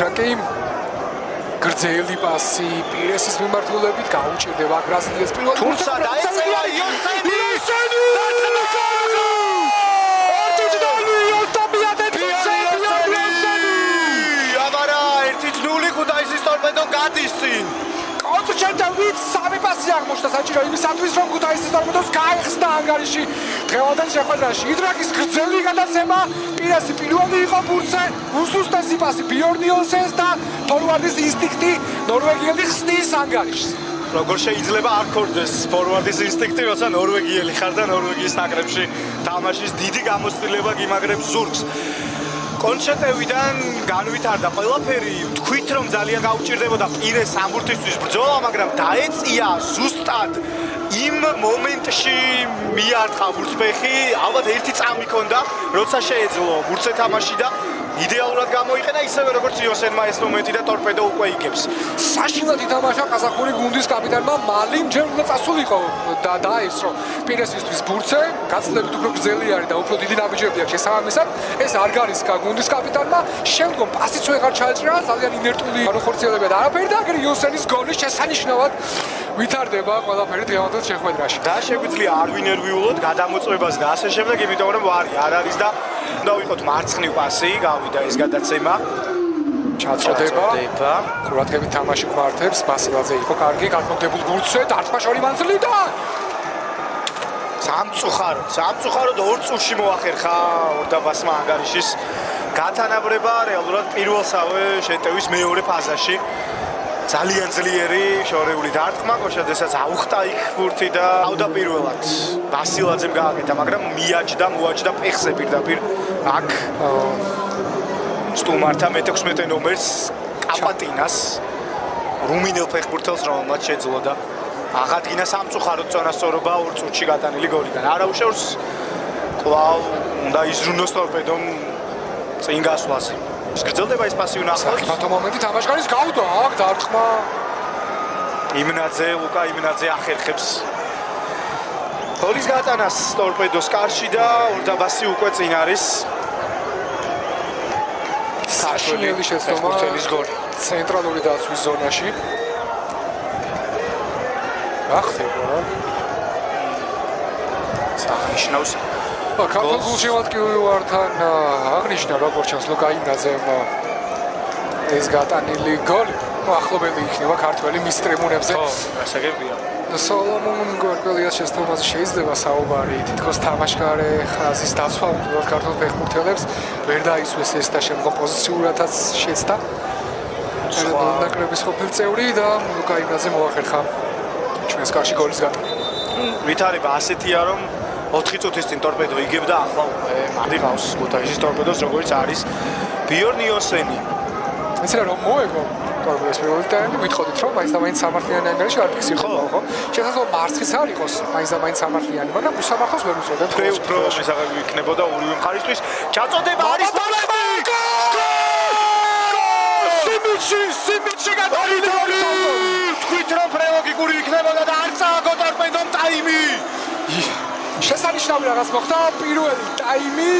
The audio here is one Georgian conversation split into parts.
იძრაკი გრძელი პასი პირესის მიმართულებით გაუჭირდება აკრასიძეს პირველ თუმცა დაეწევა იოსელი ქუთაისის ტორპედო გადის წინ. კონტრჩერტა ვით სამი პასი აღმოჩნდა საჭირო იმისათვის რომ ქუთაისის ტორპედოს გაეხსნა ანგარიში დღევანდელ შეხვედრაში. იძრაკის გრძელი გადაცემა პირესი პირველი იყო ბურთზე, უსუსტესი პასი ბიორნიოსენს და ფორვარდის ინსტინქტი ნორვეგიელი ხსნის ანგარიშს. როგორ შეიძლება არ ქორდეს ფორვარდის ინსტინქტი, როცა ნორვეგიელი ხარ და ნორვეგიის ნაკრებში თამაშის დიდი გამოცდილება გიმაგრებს ზურგს. კონჩეტევიდან განვითარდა ყველაფერი, თქვით რომ ძალიან გაუჭირდებოდა პირეს სამბურთისთვის ბრძოლა, მაგრამ დაეწია ზუსტად იმ მომენტში მიარტყა ბურთფეხი, ალბათ ერთი წამი ჰქონდა, როცა შეეძლო ბურთზე თამაში და იდეალურად გამოიყენა ისევე როგორც იოსენმა ეს მომენტი და ტორპედო უკვე იგებს. საშინლად ითამაშა ყაზახური გუნდის კაპიტანმა მალიმ ჯერ უნდა წასულიყო და დაესწრო პირესისთვის ბურთზე, გაცილებით უფრო გრძელი არის და უფრო დიდი ნაბიჯები აქვს შესაბამისად. ეს არ გარისკა გუნდის კაპიტანმა, შემდგომ პასიც ვეღარ ჩაეჭრა, ძალიან ინერტული განხორციელება და არაფერი და აგერ იოსენის გოლი შესანიშნავად ვითარდება ყველაფერი დღევანდელ შეხვედრაში. და შეგვიძლია არ ვინერვიულოთ გადამოწმებას და ასე შემდეგ, იმიტომ რომ ვარი არ არის და უნდა ვიყოთ მარცხნივ პასი, გავიდა ეს გადაცემა. ჩაწოდება. ყურადღებით თამაში გვართებს, ბასილაძე იყო კარგი, გადმოგდებულ ბურთზე, დარტყმა შორი მანძილიდან. სამწუხაროდ ორ წუთში მოახერხა ორდაბასმა ანგარიშის გათანაბრება რეალურად პირველსავე შეტევის მეორე ფაზაში. ძალიან ძლიერი შორეული დარტყმა, გოშაძესაც აუხტა იქ ბურთი და თავდაპირველად ბასილაძემ გააკეთა, მაგრამ მოაჯდა ფეხზე პირდაპირ აქ სტუმართა მე-16 ნომერს კაპატინას რუმინელ ფეხბურთელს რომელმაც შეძლო და აღადგინა სამწუხაროდ წონასწორობა ორ წუთში გატანილი გოლიდან. არა უშევს კვლავ უნდა იზრუნოს ტორპედომ წინ გასვლაზე. გრძელდება ეს პასი ვნახოთ. საკმაოდ მომენტი თამაშგარის გავდა აქ დარტყმა. ლუკა იმნაძე ახერხებს გოლის გატანას ტორპედოს კარში და ორდაბასი უკვე წინ არის. საშინელი შეცდომა ფეხბურთელის გოლი ცენტრალური დაცვის ზონაში. რა ხდება? აღნიშნავს ქართულ გულშემატკივარი ვართან აღნიშნა როგორც ჩანს ლუკა იმნაძემ ეს გატანილი გოლი ახლობელი იქნება ქართველი მის ტრიბუნებზე. ხო, გასაგებია. სოლომონ გორგოლიას შეცდომაზე შეიძლება საუბარი თითქოს თამაშგარე ხაზის დაცვა უნდა ქართულ ფეხბურთელებს ვერ დაისვეს ეს და შემდგომ პოზიციურადაც შეცდა. ნაკრების ყოფილი წევრი და ლუკა იმნაძე მოახერხა ჩვენს კარში გოლის გატანა. ვითარება ასეთია რომ 4 წუთის წინ ტორპედო იგებდა ახლა მადიღავს ქუთაისის ტორპედოს როგორც არის ბიორნიოსენი. ეს რა რომ მოეგო ტორპედოს პირველი ტაიმი ვითხოვდით რომ მაინც და მაინც სამართლიანი ანგარიში არ ფიქსირდება ხო? შესაძლოა მარცხის არ იყოს მაინც და მაინც სამართლიანი, მაგრამ უსამართლოს ვერ უწოდებ. უფრო მისაღები იქნებოდა ორივე მხარისთვის. ჩაწოდება არის თამაში! სიმიჩი გადავიდა! თქვით რომ პრელოგიკური იქნებოდა და არ წააგო ტორპედომ ტაიმი! შესანიშნავი რაღაც მოხდა პირველი ტაიმი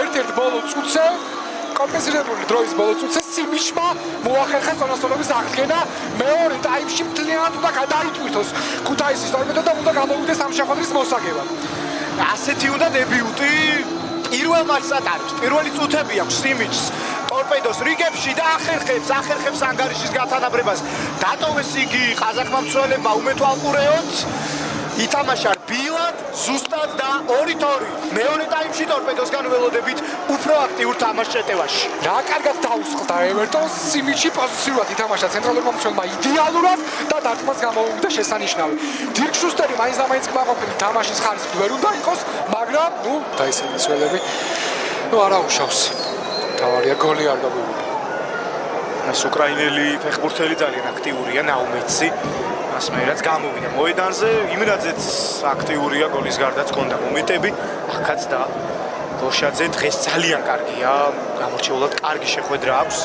ერთ-ერთ ბოლო წუთზე კომპენსირებული დროის ბოლო წუთზე სიმიჩმა მოახერხა წონასწორობის აღდგენა მეორე ტაიმში მთლიანად უნდა გადაიტვირთოს ქუთაისის ტორპედო და უნდა გამოვიდეს ამ შეხვედრის მოსაგებად. ასეთი უნდა დებიუტი პირველ მატჩს ატარებს. პირველი წუთები აქვს სიმიჩს ტორპედოს რიგებში და ახერხებს ანგარიშის გათანაბრებას. დატოვეს იგი ყაზახმა მცველებმა უმეთვალყურეოდ. ითამაშა რბილად, ზუსტად და 2-2. მეორე ტაიმში ტორპედოსგან ველოდებით უფრო აქტიურ თამაშს შეტევაში. რა კარგად დაუსხლდა ევერტონს, სიმიჩი პოზიციურად ითამაშა ცენტრალურმა მცველმა იდეალურად და დარტყმას გამოვიდა შესანიშნავი. დირკ შუსტერი მაინც და მაინც კმაყოფილი თამაშის ხარისხით ვერ უნდა იყოს, მაგრამ და ისინი მცველები არა უშავს. თავარია გოლი არ გამოვიდა. ეს უკრაინელი ფეხბურთელი ძალიან აქტიურია, ნაუმეცი. ასმერაც გამოვიდა მოედანზე, იმრაძეც აქტიურია გოლის გარდაც ჰქონდა მომენტები, აქაც და გოშაძე დღეს ძალიან კარგია, გამორჩეულად კარგი შეხვედრა აქვს.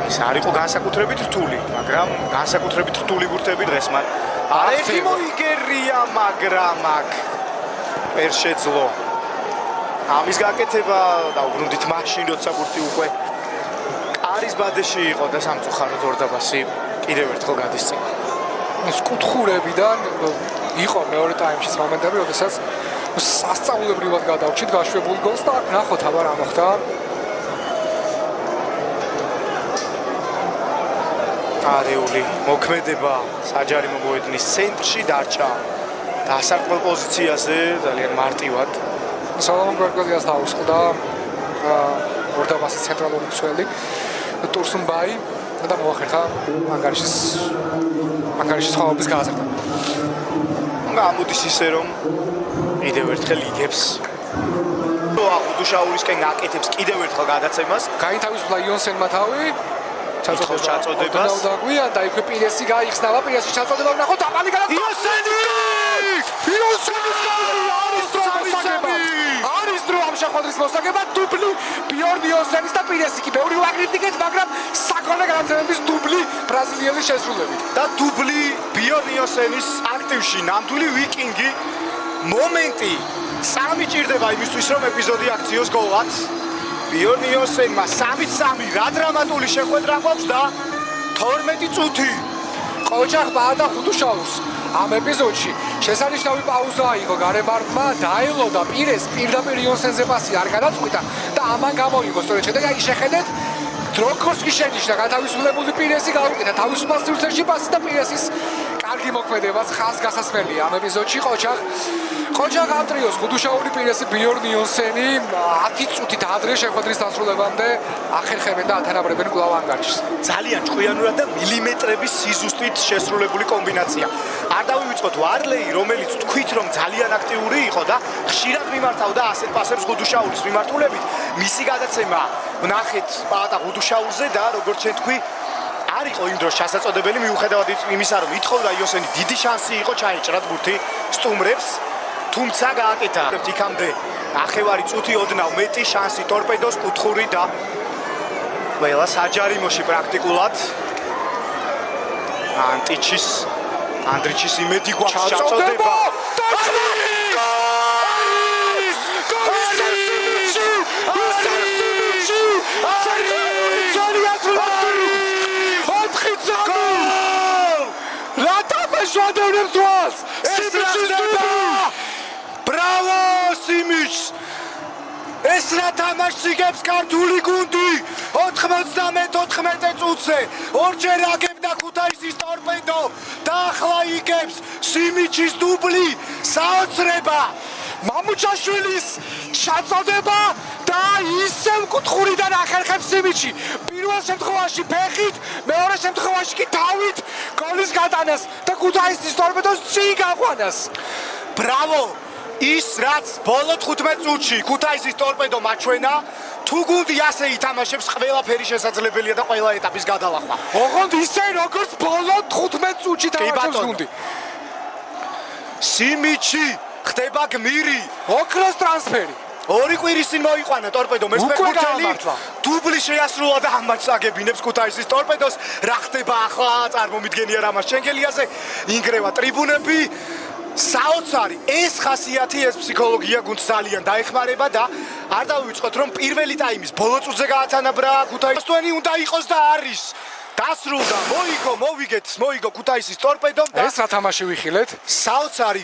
ეს არ იყო განსაკუთრებით რთული, მაგრამ განსაკუთრებით რთული ბურთები დღეს მან არაერთი მოიგერია, მაგრამ აქ ვერ შეძლო. ამის გაკეთება და უბრუნდით მაშინ როცა ბურთი უკვე ის ბადეში იყო და სამწუხაროდ ორდაბასი კიდევ ერთხელ გადის წინ. ეს კუთხურებიდან იყო მეორე ტაიმშიც მომენტები, როდესაც სასწაულებრივად გადავრჩით გაშვებულ გოლს და ნახოთ აბა რა მოხდა. არეული მოქმედება საჯარი მოგვედნის ცენტრში დარჩა და ასარყმელ პოზიციაზე ძალიან მარტივად სალომონ გვერგოლიას დაუსხლდა ორდაბასის ცენტრალური მცველი ტურსუნბაი და მოახერხა ანგარიშის ხმობის გააზრდა. გამოდის ისე რომ კიდევ ერთხელ იგებს ხუდუშაურისკენ აკეთებს კიდევ ერთხელ გადაცემას გაითავისუფლა იონსენმა თავი ჩაწოდებას და გვიან და იქვე პირესი გაიხსნა პირესის ჩაწოდება ვნახოთ აბალი იონსენი არის დრო ამ შეხვედრის მოსაგებად დუბლი ბიორნ იონსენის და პირესი კი ბევრი ვაკრიტიკეთ მაგრამ საგოლე გადაცემების დუბლი ბრაზილielis შესრულებით და დუბლი ბიორნ იონსენის აქტივში ნამდვილი ვიკინგი მომენტი სამი ჭირდება იმისთვის რომ ეპიზოდი აქციოს გოლად ბიორნ იონსენმა 3-3 რა დრამატული შეხვედრა გვაქვს და 12 წუთი ყოჩახ ბადა ხუდუშაურს ამ ეპიზოდში შესანიშნავი პაუზა იყო გარემარმა დაელოდა პირეს პირდაპირ იონსენზე პასი არ გადაწყვიტა და ამან გამოიგო სწორედ შედეგი აი შეხედეთ დროკოს კი შენიშნა გათავისუფლებული პირესი გაუკეთა თავისუფალ სივრცეში პასი და პირესის კარგი მოქმედებაც ხაზგასასმელია ამ ეპიზოდში ყოჩახ ამ ტრიოს ხუდუშაური პირესი ბიორნ იონსენი 10 წუთით ადრე შეხვედრის დასრულებამდე ახერხებენ და ათანაბრებენ კვლავ ანგარიშს. ძალიან ჭკვიანურად და მილიმეტრების სიზუსტით შესრულებული კომბინაცია. არ დავივიწყოთ ვარლეი, რომელიც თქვით რომ ძალიან აქტიური იყო და ხშირად მიმართავდა ასეთ პასებს ხუდუშაურის მიმართულებით. მისი გადაცემა ვნახეთ პაატა ხუდუშაურზე და როგორც ჩვენ თქვი არ იყო იმ დროს შესაძლებელი მიუხედავად იმისა რომ ითხოვდა იონსენი დიდი შანსი იყო ჩაეჭრათ ბურთი სტუმრებს თუმცა გააკეთა იქამდე ნახევარი წუთი ოდნავ მეტი შანსი ტორპედოს კუთხური და ყველა საჯარიმოში პრაქტიკულად ანდრიჩის იმედი გვაქვს ჩაწოდება ბრავო სიმიჩ ეს რა თამაშს იგებს ქართული გუნდი 94 წუთზე ორჯერ აგებდა ქუთაისის ტორპედო და ახლა იგებს სიმიჩის დუბლი საოცრება მამუჩაშვილის ჩაწოდება და ისევ კუთხურიდან ახერხებს სიმიჩი პირველ შემთხვევაში ფეხით მეორე შემთხვევაში კი თავით გოლის გატანას და ქუთაისის ტორპედოს წინ გაყვანას ბრავო ის რაც ბოლო 15 წუთში ქუთაისის ტორპედო მაჩვენა თუ გუნდი ასე ითამაშებს ყველაფერი შესაძლებელია და ყველა ეტაპის გადალახვა ოღონდ ისე როგორც ბოლო 15 წუთში თამაშობს გუნდი სიმიჩი ხდება გმირი ოქროს ტრანსფერი ორი კვირის წინ მოიყვანა ტორპედო მესმეხუთელი დუბლი შეასრულა და ამ მატჩს აგებინებს ქუთაისის ტორპედოს რა ხდება ახლა წარმომიდგენია რა მას შენგელიაზე ინგრევა ტრიბუნები საოცარი ეს ხასიათი ეს ფსიქოლოგია გუნდს ძალიან დაეხმარება და არ დავივიწყოთ რომ პირველი ტაიმის ბოლო წუთზე გაათანაბრა ქუთაისტვენი უნდა იყოს და არის დასრულდა მოიგო ქუთაისის ტორპედომ და ეს რა თამაში ვიხილეთ საოცარი